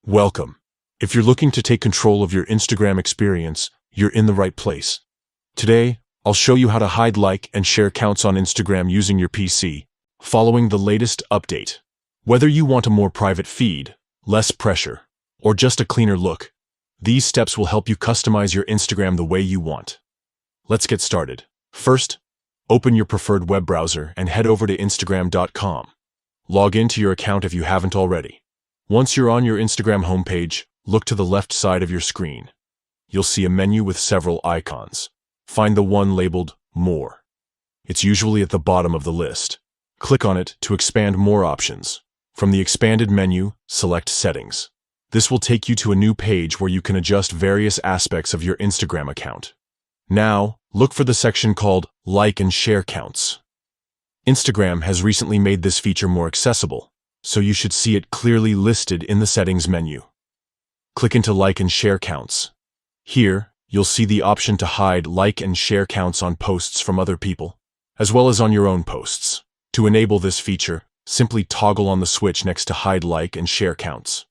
Welcome. If you're looking to take control of your Instagram experience, you're in the right place. Today, I'll show you how to hide like and share accounts on Instagram using your PC, following the latest update. Whether you want a more private feed, less pressure, or just a cleaner look, these steps will help you customize your Instagram the way you want. Let's get started. First, open your preferred web browser and head over to Instagram.com. Log into your account if you haven't already. Once you're on your Instagram homepage, look to the left side of your screen. You'll see a menu with several icons. Find the one labeled More. It's usually at the bottom of the list. Click on it to expand more options. From the expanded menu, select Settings. This will take you to a new page where you can adjust various aspects of your Instagram account. Now, look for the section called Like and Share Counts. Instagram has recently made this feature more accessible, so you should see it clearly listed in the Settings menu. Click into Like and Share Counts. Here, you'll see the option to hide like and share counts on posts from other people, as well as on your own posts. To enable this feature, simply toggle on the switch next to Hide Like and Share Counts.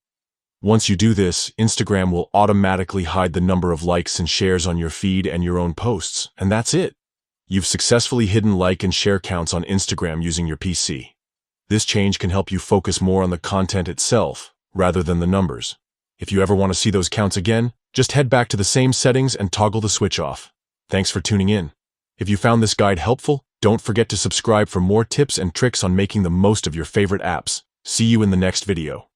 Once you do this, Instagram will automatically hide the number of likes and shares on your feed and your own posts, and that's it. You've successfully hidden like and share counts on Instagram using your PC. This change can help you focus more on the content itself, rather than the numbers. If you ever want to see those counts again, just head back to the same settings and toggle the switch off. Thanks for tuning in. If you found this guide helpful, don't forget to subscribe for more tips and tricks on making the most of your favorite apps. See you in the next video.